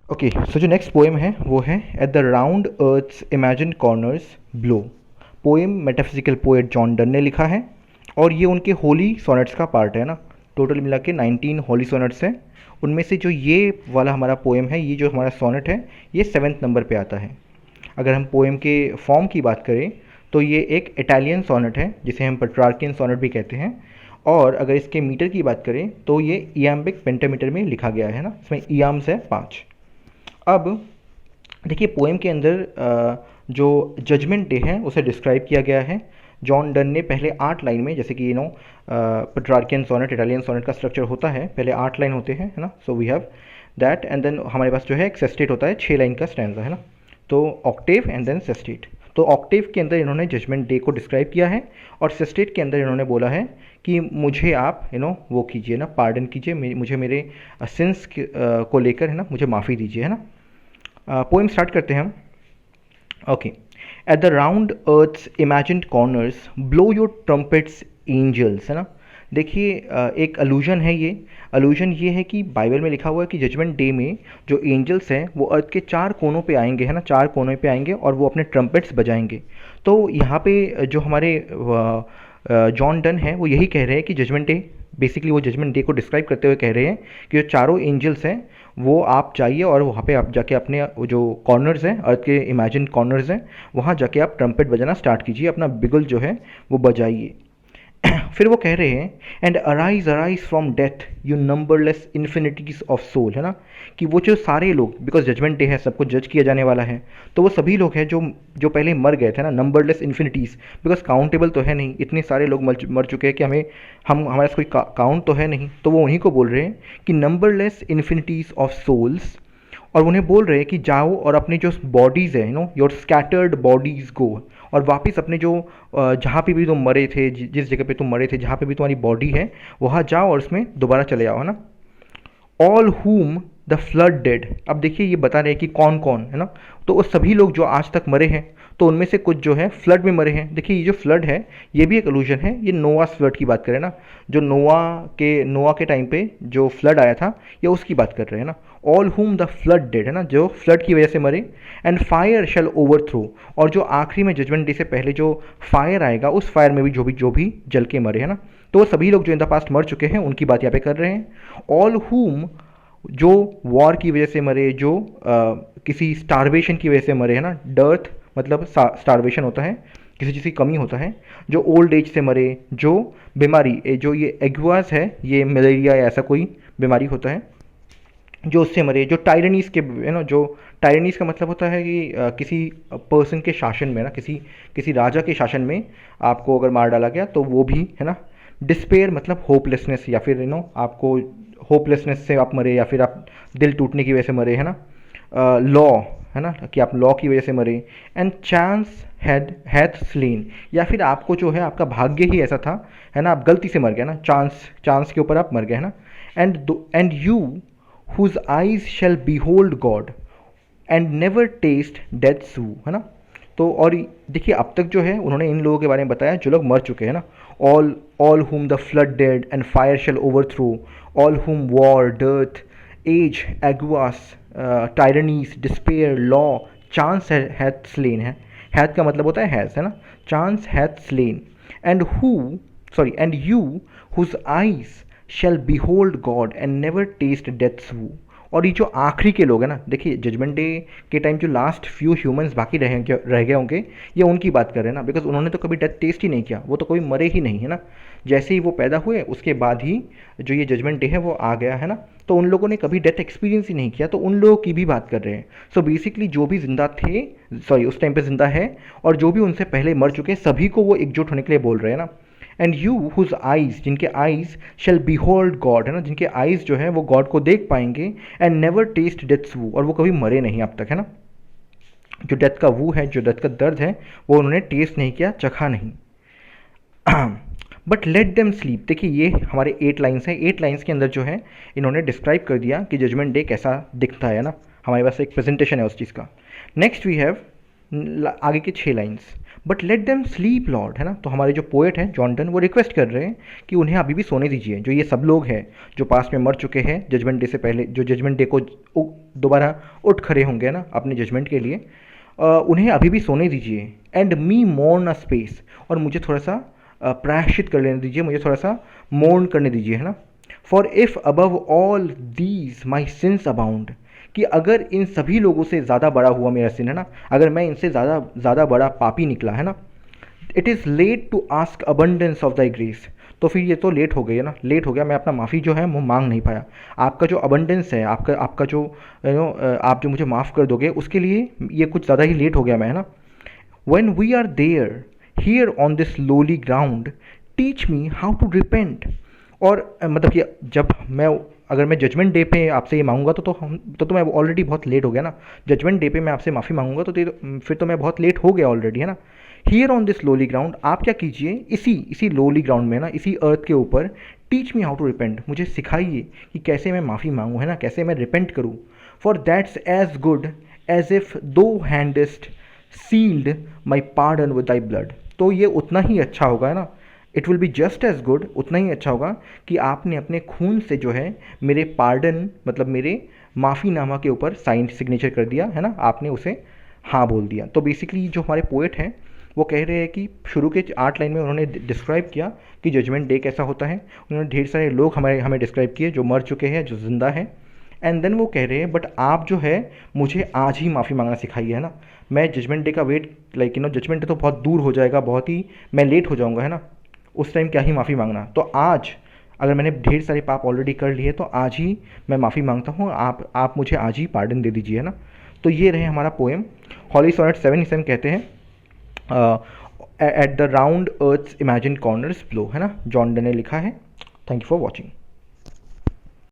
Okay, सो जो next poem है वो है at the round earth's imagine corners blow. Poem metaphysical poet John Donne ने लिखा है और ये उनके होली सोनेट्स का पार्ट है ना। टोटल मिला के 19 होली सोनेट्स हैं। उनमें से जो ये वाला हमारा पोएम है, ये जो हमारा सोनेट है, ये 7th नंबर पे आता है। अगर हम पोएम के फॉर्म की बात करें तो ये एक इटालियन सोनेट है जिसे हम पेट्रार्कियन सोनेट भी कहते हैं। और अगर इसके मीटर की बात करें तो ये इयाम्बिक पेंटामीटर में लिखा गया है ना। इसमें इयाम्स है 5। अब देखिए पोएम के अंदर जो जजमेंट डे है उसे डिस्क्राइब किया गया है जॉन डन ने पहले 8 लाइन में। जैसे कि पेट्रार्कियन सोनेट, इटालियन सोनेट का स्ट्रक्चर होता है, पहले 8 लाइन होते हैं, है ना। So we have that and then हमारे पास जो है एक सेस्टेट होता है, 6 लाइन का स्टैंजा, है ना। तो ऑक्टेव एंड देन सेस्टेट। तो ऑक्टेव के अंदर इन्होंने जजमेंट डे को डिस्क्राइब किया है और सेस्टेट के अंदर इन्होंने बोला है कि मुझे आप वो कीजिए ना, पार्डन कीजिए, मुझे मेरे सिंस को लेकर, है ना, मुझे माफ़ी दीजिए, है ना। पोएम स्टार्ट करते हैं हम। Okay, at the round earth's imagined corners blow your trumpets angels, है ना। देखिए एक अलूजन है ये। अलूजन ये है कि बाइबल में लिखा हुआ है कि जजमेंट डे में जो एंजल्स हैं वो अर्थ के 4 कोनों पे आएंगे, है ना, 4 कोनों पे आएंगे और वो अपने ट्रम्पेट्स बजाएंगे। तो यहाँ पे जो हमारे जॉन डन है वो यही कह रहे हैं कि जजमेंट डे, बेसिकली वो जजमेंट डे को डिस्क्राइब करते हुए कह रहे हैं कि जो चारों एंजल्स हैं वो आप जाइए और वहाँ पे आप जाके अपने जो कॉर्नर्स हैं, अर्थ के इमेजिन कॉर्नर्स हैं, वहाँ जाके आप ट्रम्पेट बजाना स्टार्ट कीजिए, अपना बिगुल जो है वो बजाइए। फिर वो कह रहे हैं and arise arise from death you numberless infinities of soul, है ना। कि वो जो सारे लोग, बिकॉज जजमेंट डे है, सबको जज किया जाने वाला है, तो वो सभी लोग हैं जो जो पहले मर गए थे ना, नंबरलेस इन्फिनिटीज़, बिकॉज काउंटेबल तो है नहीं, इतने सारे लोग मर चुके हैं कि हमारे पास कोई काउंट तो है नहीं। तो वो उन्हीं को बोल रहे हैं कि नंबरलेस इन्फिनिटीज ऑफ सोल्स, और उन्हें बोल रहे हैं कि जाओ और अपनी जो बॉडीज़ है, योर स्कैटर्ड बॉडीज़ गो, और वापस अपने जो जहाँ पे भी तुम मरे थे, जिस जगह पे तुम मरे थे, जहाँ पे भी तुम्हारी बॉडी है, वहाँ जाओ और उसमें दोबारा चले आओ, है ना। All whom the flood dead. अब देखिए ये बता रहे हैं कि कौन कौन, है ना। तो वो सभी लोग जो आज तक मरे हैं, तो उनमें से कुछ जो है फ्लड में मरे हैं। देखिए ये जो फ्लड है ये भी एक अलूजन है, ये नोवास फ्लड की बात करें ना, जो नोवा के टाइम पे जो फ्लड आया था, ये उसकी बात कर रहे हैं ना। All whom the flood dead, है ना, जो फ्लड की वजह से मरे। And fire shall overthrow, और जो आखिरी में जजमेंट डे से पहले जो फायर आएगा, उस फायर में भी जो भी जल के मरे, है ना। तो वो सभी लोग जो इन द पास्ट मर चुके हैं उनकी बात यहाँ पे कर रहे हैं। ऑल हुम, जो वॉर की वजह से मरे, जो किसी स्टारवेशन की वजह से मरे, है ना। डर्थ मतलब स्टारवेशन होता है, किसी चीज़ की कमी होता है। जो ओल्ड एज से मरे, जो बीमारी, जो ये एग्वास है, ये मलेरिया या ऐसा कोई बीमारी होता है, जो उससे मरे। जो टायरनीज के, है ना, जो टायरनीज का मतलब होता है कि किसी पर्सन के शासन में ना, किसी राजा के शासन में आपको अगर मार डाला गया तो वो भी, है ना। डिस्पेयर मतलब होपलेसनेस, या फिर आपको होपलेसनेस से आप मरे, या फिर आप दिल टूटने की वजह से मरे, है ना। लॉ, है ना, कि आप लॉ की वजह से मरे। एंड चांस हैथ स्लेन, या फिर आपको जो है आपका भाग्य ही ऐसा था, है ना, आप गलती से मर गए ना, चांस के ऊपर आप मर गए, है ना। And you whose eyes shall behold God and never taste death sue, है ना। तो और देखिए अब तक जो है उन्होंने इन लोगों के बारे में बताया जो लोग मर चुके हैं ना। All whom the flood dead and fire shall overthrow, all whom war dearth age agues tyrannies despair law chance hath slain, है। हैथ का मतलब होता है हैज़, है ना। Chance hath slain and you whose eyes shall behold God and never taste death's woe. और ये जो आखिरी के लोग हैं ना, देखिए जजमेंट डे के टाइम जो लास्ट फ्यू ह्यूमंस बाकी रह गए होंगे, ये उनकी बात कर रहे हैं ना, बिकॉज उन्होंने तो कभी डेथ टेस्ट ही नहीं किया, वो तो कभी मरे ही नहीं, है ना। जैसे ही वो पैदा हुए उसके बाद ही जो ये जजमेंट डे है वो आ गया, है ना। तो उन लोगों ने कभी डेथ एक्सपीरियंस ही नहीं किया, तो उन लोगों की भी बात कर रहे हैं। सो बेसिकली जो भी जिंदा थे, उस टाइम पे जिंदा है, और जो भी उनसे पहले मर चुके हैं, सभी को वो एकजुट होने के लिए बोल रहे हैं ना। एंड यू हुज आइज, जिनके आइज शेल behold गॉड, है ना, जिनके आइज जो है वो गॉड को देख पाएंगे। And never taste death's woe, और वो कभी मरे नहीं अब तक, है ना। जो डेथ का वू है, जो डेथ का दर्द है, वो उन्होंने टेस्ट नहीं किया, चखा नहीं। But let them sleep. देखिए ये हमारे 8 लाइन्स हैं, 8 लाइन्स के अंदर जो है इन्होंने डिस्क्राइब कर दिया कि जजमेंट डे कैसा दिखता है ना। हमारे पास एक प्रेजेंटेशन है उस चीज़ का। नेक्स्ट वी हैव आगे के 6 lines, but let them sleep Lord, है ना। तो हमारे जो पोएट हैं जॉन डन वो रिक्वेस्ट कर रहे हैं कि उन्हें अभी भी सोने दीजिए। जो ये सब लोग हैं जो पास्ट में मर चुके हैं जजमेंट डे से पहले, जो जजमेंट डे को दोबारा उठ खड़े होंगे ना अपने जजमेंट के लिए, उन्हें अभी भी सोने दीजिए। एंड मी मोर्न अ स्पेस, और मुझे थोड़ा सा प्रायश्चित कर लेने दीजिए, मुझे थोड़ा सा मोर्न करने दीजिए, है ना। For if above all these my since abound, कि अगर इन सभी लोगों से ज़्यादा बड़ा हुआ मेरा सिन, है ना, अगर मैं इनसे ज़्यादा बड़ा पापी निकला, है ना, it is late to ask abundance of thy grace, तो फिर ये तो लेट हो गई है ना, लेट हो गया, मैं अपना माफ़ी जो है वो मांग नहीं पाया। आपका जो अबंडेंस है, आपका जो आप जो मुझे माफ़ कर दोगे उसके लिए ये कुछ ज़्यादा ही लेट हो गया मैं, है ना। When we are there, here on this lowly ground, teach me how to repent. और मतलब कि जब मैं, अगर मैं जजमेंट डे पे आपसे ये मांगूंगा तो मैं ऑलरेडी बहुत लेट हो गया ना। जजमेंट डे पे मैं आपसे माफ़ी मांगूंगा फिर तो मैं बहुत लेट हो गया ऑलरेडी, है ना। Here on this lolly ground, आप क्या कीजिए, इसी लोली ग्राउंड में ना, इसी अर्थ के ऊपर, teach me how to repent, मुझे सिखाइए कि कैसे मैं माफ़ी मांगूँ, है ना, कैसे मैं रिपेंट करूँ। For that's as good as if thou handest sealed my pardon with thy blood, तो ये उतना ही अच्छा होगा, है ना। It will be just as good, उतना ही अच्छा होगा कि आपने अपने खून से जो है मेरे पार्डन, मतलब मेरे माफ़ीनामा के ऊपर साइन सिग्नेचर कर दिया, है ना, आपने उसे हाँ बोल दिया। तो बेसिकली जो हमारे पोएट हैं वो कह रहे हैं कि शुरू के 8 लाइन में उन्होंने डिस्क्राइब किया कि जजमेंट डे कैसा होता है। उन्होंने ढेर सारे लोग हमें डिस्क्राइब किए जो मर चुके हैं, जो ज़िंदा हैं। एंड देन वो कह रहे हैं बट आप जो है मुझे आज ही माफ़ी मांगना सिखाइए, है ना। मैं जजमेंट डे का वेट, जजमेंट डे तो बहुत दूर हो जाएगा, बहुत ही मैं लेट हो जाऊंगा, है ना। उस टाइम क्या ही माफ़ी मांगना। तो आज अगर मैंने ढेर सारे पाप ऑलरेडी कर लिए तो आज ही मैं माफ़ी मांगता हूँ, आप मुझे आज ही पार्डन दे दीजिए, है ना। तो ये रहे हमारा पोएम हॉली सोनेट 7। इसे हम कहते हैं at the round earth's imagine corners blow, है ना, जॉन डन ने लिखा है। Thank you for watching.